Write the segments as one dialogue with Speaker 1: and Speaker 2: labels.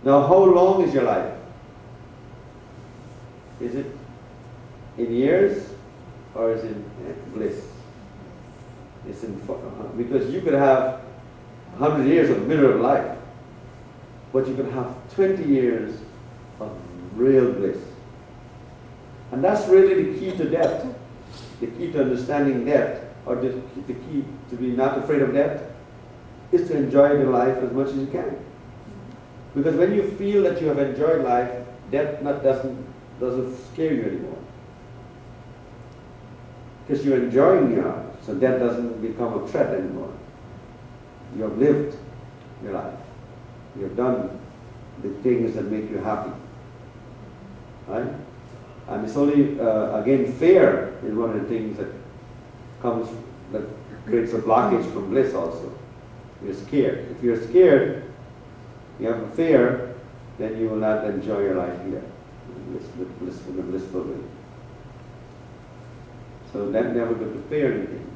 Speaker 1: Now, how long is your life? Is it in years or is it in bliss? It's in, because you could have 100 years of middle of life, but you could have 20 years of real bliss. And that's really the key to death, the key to understanding death, or the key to be not afraid of death, is to enjoy the life as much as you can. Because when you feel that you have enjoyed life, death doesn't scare you anymore. Because you're enjoying your life, so death doesn't become a threat anymore. You have lived your life. You have done the things that make you happy. Right? And it's only, again, fear is one of the things that creates a blockage from bliss also. You're scared. If you're scared, you have a fear, then you will not enjoy your life here. Blissful way. So then never go to fear anything.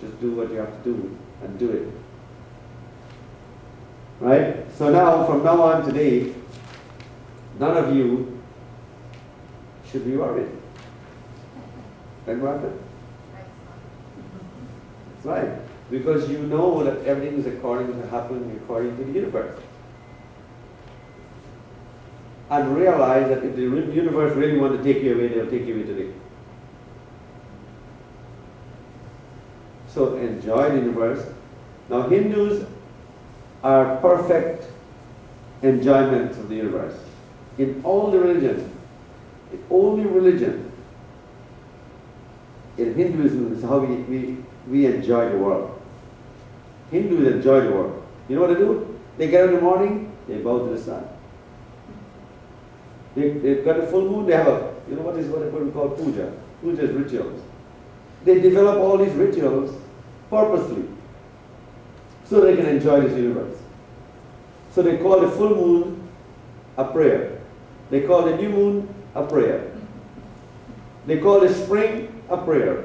Speaker 1: Just do what you have to do and do it. Right? So now, from now on today, none of you should be worried. Right, Martha? Right. Because you know that everything is happening according to the universe. And realize that if the universe really wants to take you away, they'll take you away today. So enjoy the universe. Now Hindus are perfect enjoyment of the universe. In all the religions, the only religion in Hinduism is how we enjoy the world. Hindus enjoy the world. You know what they do? They get up in the morning, they bow to the sun. They've got a full moon, they have a, you know what we call puja. Puja is rituals. They develop all these rituals purposely so they can enjoy this universe. So they call the full moon a prayer. They call the new moon a prayer. They call the spring a prayer.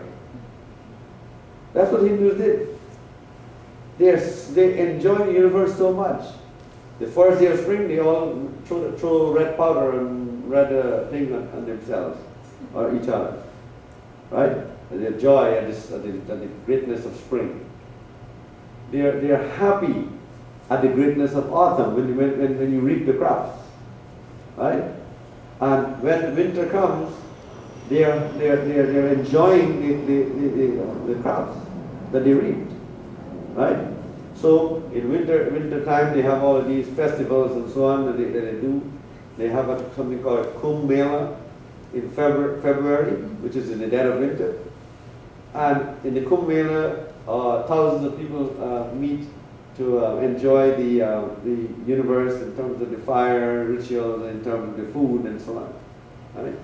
Speaker 1: That's what Hindus did. They enjoy the universe so much. The first day of spring, they all throw red powder and red thing on themselves or each other, right? Their joy at the greatness of spring. They are happy at the greatness of autumn when you reap the crops, right? And when winter comes, they are enjoying the crops that they reaped, right? So in winter time they have all of these festivals and so on that they do. They have something called Kumbh Mela in February, which is in the dead of winter. And in the Kumbh Mela, thousands of people meet to enjoy the universe in terms of the fire rituals, in terms of the food and so on. Right?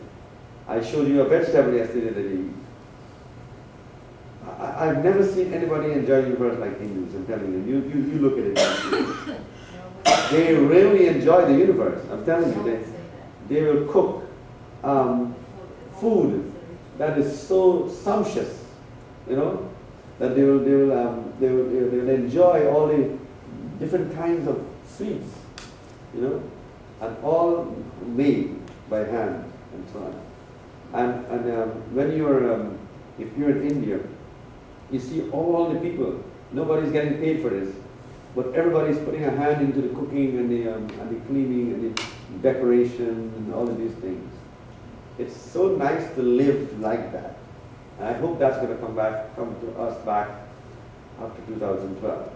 Speaker 1: I showed you a vegetable yesterday that they eat. I've never seen anybody enjoy the universe like Hindus, I'm telling you. You look at it. They really enjoy the universe, I'm telling you. They will cook food that is so sumptuous, you know, that they will enjoy all the different kinds of sweets, you know, and all made by hand and so on. And when if you're in India, you see all the people. Nobody's getting paid for this, but everybody's putting a hand into the cooking and the cleaning and the decoration and all of these things. It's so nice to live like that, and I hope that's going to come to us back after 2012.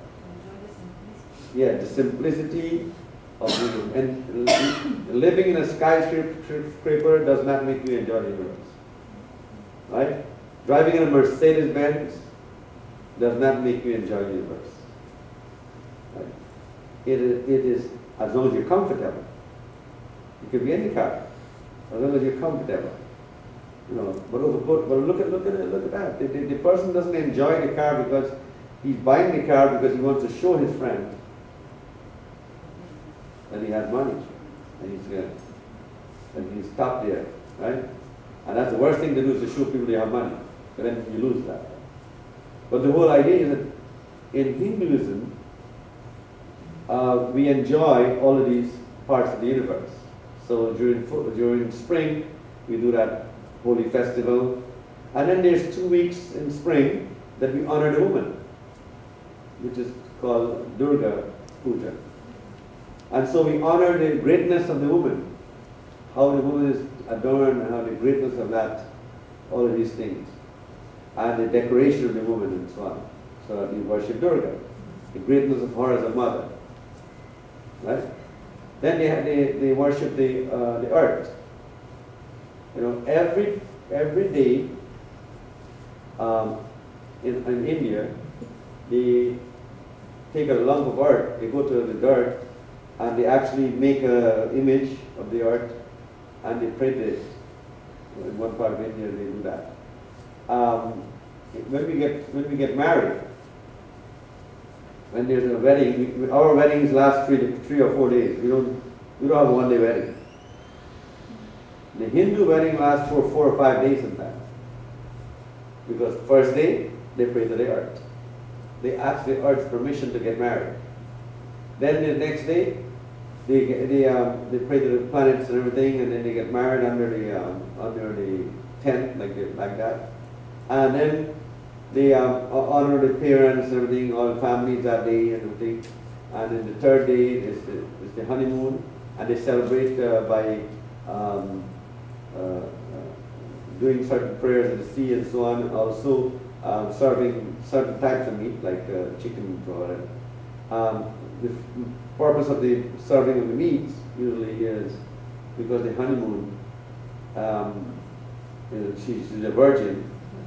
Speaker 1: Yeah, the simplicity of living. And living in a skyscraper does not make you enjoy the universe, right? Driving in a Mercedes-Benz does not make you enjoy the universe. Right? It is as long as you're comfortable. You can be any car, as long as you're comfortable. You know, but look at that. The person doesn't enjoy the car because he's buying the car because he wants to show his friend that he has money and he's top there, right? And that's the worst thing to do, is to show people you have money. But then you lose that. But the whole idea is that in Hinduism, we enjoy all of these parts of the universe. So during spring, we do that holy festival. And then there's 2 weeks in spring that we honor the woman, which is called Durga Puja. And so we honor the greatness of the woman, how the woman is adorned, and how the greatness of that, all of these things. And the decoration of the woman and so on. So we worship Durga, the greatness of her as a mother. Right? Then they worship the earth. You know, every day in India, they take a lump of earth, they go to the dirt, and they actually make an image of the earth, and they print it. In one part of India, they do that. When we get married, when there's a wedding, our weddings last 3 or 4 days. We don't have a one-day wedding. The Hindu wedding lasts for 4 or 5 days sometimes. Because first day, they pray to the earth. They ask the earth's permission to get married. Then the next day, they pray to the planets and everything, and then they get married under the tent like that. And then they honor the parents and everything, all the families that day and everything. And then the third day is the honeymoon, and they celebrate by doing certain prayers at the sea and so on, and also serving certain types of meat like chicken or whatever. The purpose of the serving of the meats usually is because the honeymoon, she's a virgin,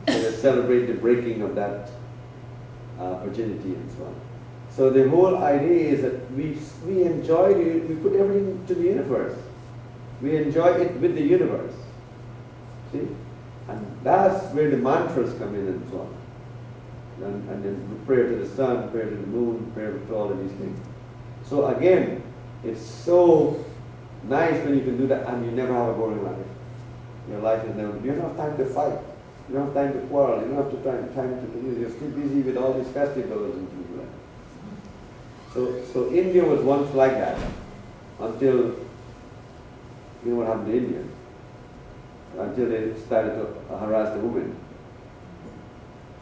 Speaker 1: so they celebrate the breaking of that virginity and so on. So the whole idea is that we enjoy we put everything to the universe. We enjoy it with the universe. See? And that's where the mantras come in and so on. And then prayer to the sun, prayer to the moon, prayer to all of these things. So again, it's so nice when you can do that and you never have a boring life. Your life is never, you don't have time to fight. You don't have time to quarrel. You don't have to time to, you're still busy with all these festivals and things like that. So India was once like that until, you know what happened to India? Until they started to harass the women.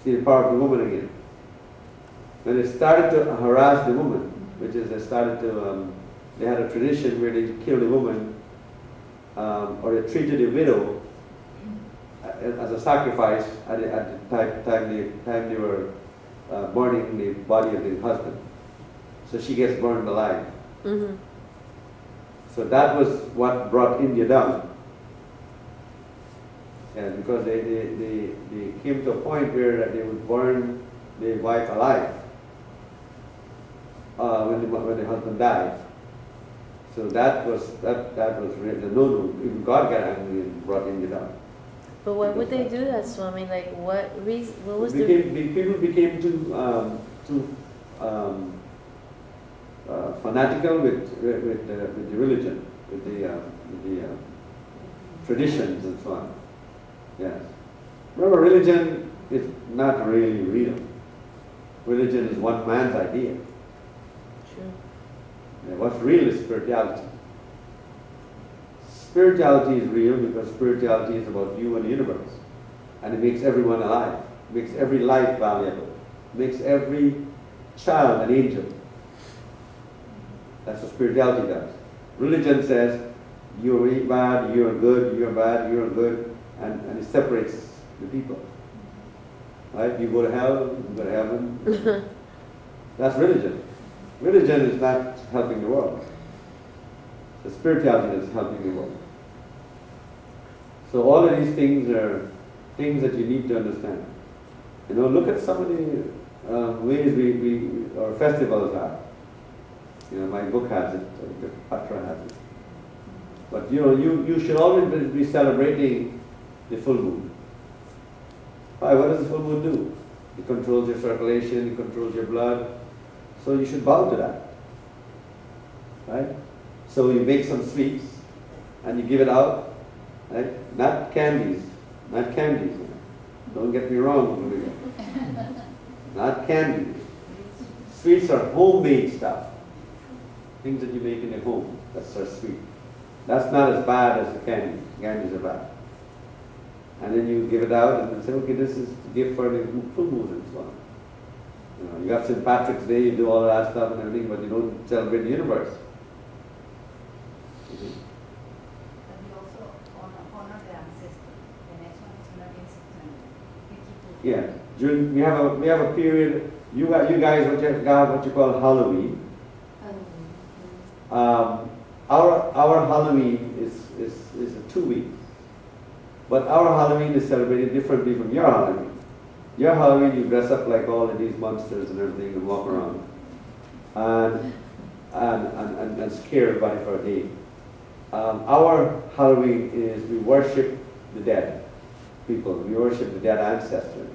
Speaker 1: See the power of the woman again. When they started to harass the woman, which is they had a tradition where they killed a woman or they treated a widow as a sacrifice at the time they were burning the body of the husband. So she gets burned alive. Mm-hmm. So that was what brought India down. And because they came to a point where they would burn the wife alive when the husband died. So that was really the no-no. Even God got angry and brought India down.
Speaker 2: But why would they do that, Swami? Like, what reason? What was
Speaker 1: people became too fanatical with the religion, with the traditions and so on. Yes. Remember, religion is not really real. Religion is one man's idea.
Speaker 2: True.
Speaker 1: Yeah, what's real is spirituality. Spirituality is real because spirituality is about you and the universe. And it makes everyone alive. It makes every life valuable. It makes every child an angel. That's what spirituality does. Religion says, you're bad, you're good, you're bad, you're good. And it separates the people. Right? You go to hell, you go to heaven. That's religion. Religion is not helping the world. The spirituality is helping the world. So all of these things are things that you need to understand. You know, look at some of the ways our festivals are. You know, my book has it, Patra has it. But you know, you should always be celebrating the full moon. Why? What does the full moon do? It controls your circulation, it controls your blood. So you should bow to that. Right? So you make some sweets and you give it out. Right? Not candies. Not candies. Don't get me wrong. Not candies. Sweets are homemade stuff. Things that you make in your home. That's our sweet. That's not as bad as the candy. Candies are bad. And then you give it out and then say, okay, this is the gift for the full moon and so on. You know, you have St. Patrick's Day, you do all that stuff and everything, but you don't celebrate the universe.
Speaker 3: And we also honor the ancestors. The next one is going to be in September.
Speaker 1: Yeah. During, we have a period. You guys have what you call Halloween. Our Halloween is a 2 weeks. But our Halloween is celebrated differently from your Halloween. Your Halloween, you dress up like all of these monsters and everything and walk around and scare everybody for a day. Our Halloween is we worship the dead people. We worship the dead ancestors.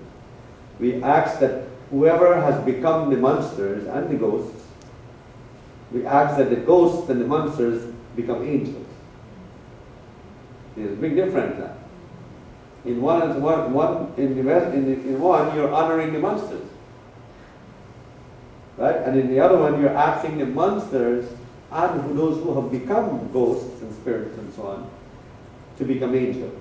Speaker 1: We ask that whoever has become the monsters and the ghosts, we ask that the ghosts and the monsters become angels. There's a big difference now. In one, you're honoring the monsters, right? And in the other one, you're asking the monsters and those who have become ghosts and spirits and so on to become angels.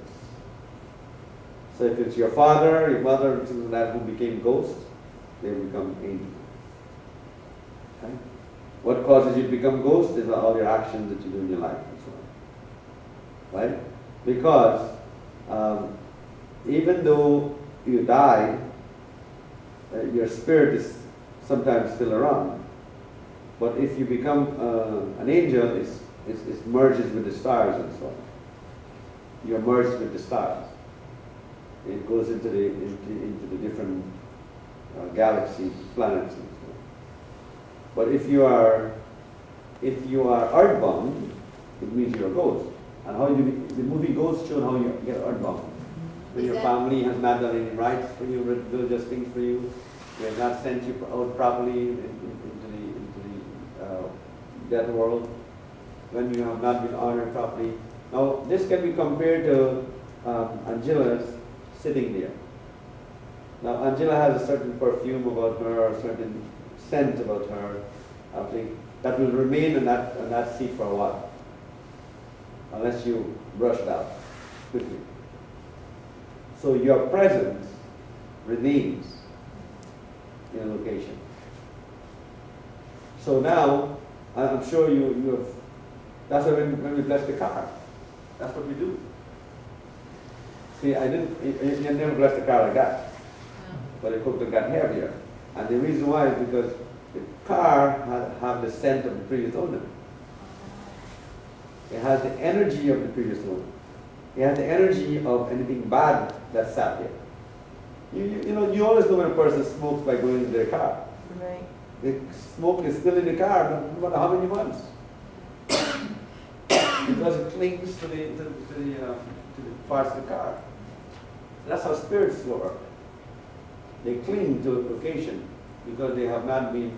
Speaker 1: So if it's your father, your mother, and something like that who became ghosts, they become angels. Okay? What causes you to become ghosts is all your actions that you do in your life and so on, right? Because even though you died, your spirit is sometimes still around. But if you become an angel, it merges with the stars and so on. You're merged with the stars. It goes into the different galaxies, planets, and so on. But if you are earthbound, it means you're a ghost. And how the movie Ghost showed how you get earthbound. When your family has not done any rights for you, religious things for you, they have not sent you out properly into the death world, when you have not been honored properly. Now, this can be compared to Angela's sitting there. Now, Angela has a certain perfume about her, a certain scent about her, I think, that will remain in that seat for a while, unless you brush it out quickly. So your presence remains in a location. So now, I'm sure you have, that's why when we bless the car, that's what we do. See, you never bless the car like that, but the cookbook got heavier. And the reason why is because the car have the scent of the previous owner. It has the energy of the previous owner. It has the energy of anything bad that sat there. You always know when a person smokes by going into their car.
Speaker 2: Right.
Speaker 1: The smoke is still in the car, no matter how many months. Because it clings to the parts of the car. That's how spirits work. They cling to a location because they have not been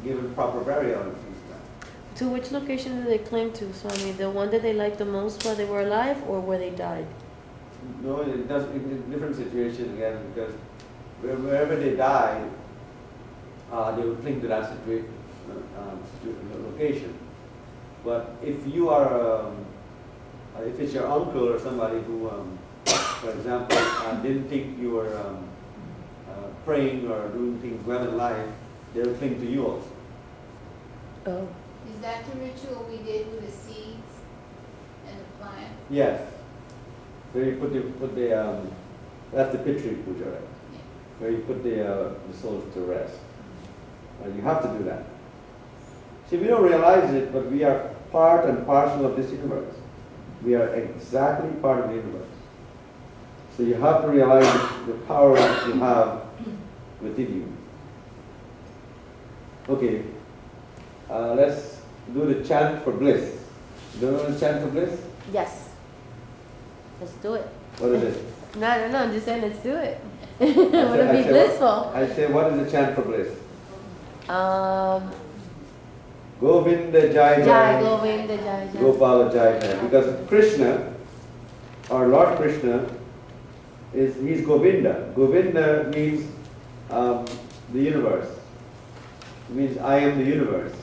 Speaker 1: given proper burial and things like that.
Speaker 2: To which location do they cling to, Swami? The one that they liked the most while they were alive, or where they died?
Speaker 1: No, it does in different situations again, because wherever they die, they will cling to that location. But if you are, if it's your uncle or somebody who, for example, didn't think you were praying or doing things well in life, they will cling to you also.
Speaker 2: Oh.
Speaker 3: Is that the ritual we did with the seeds and the plant?
Speaker 1: Yes. Where you put the that's the Pitri Puja, right?
Speaker 3: Yeah.
Speaker 1: Where you put the souls to rest. You have to do that. See, we don't realize it, but we are part and parcel of this universe. We are exactly part of the universe. So you have to realize the power that you have within you. Okay, let's do the chant for bliss. Do you know the chant for bliss?
Speaker 2: Yes. Let's do it.
Speaker 1: What is it?
Speaker 2: No, I'm just saying let's do it. Would it be blissful?
Speaker 1: I say, what is the chant for bliss? Govinda Jai Jai,
Speaker 2: Govinda Jai Jai.
Speaker 1: Gopala Jai Jai. Because Krishna, our Lord Krishna, he's Govinda. Govinda means the universe. It means I am the universe.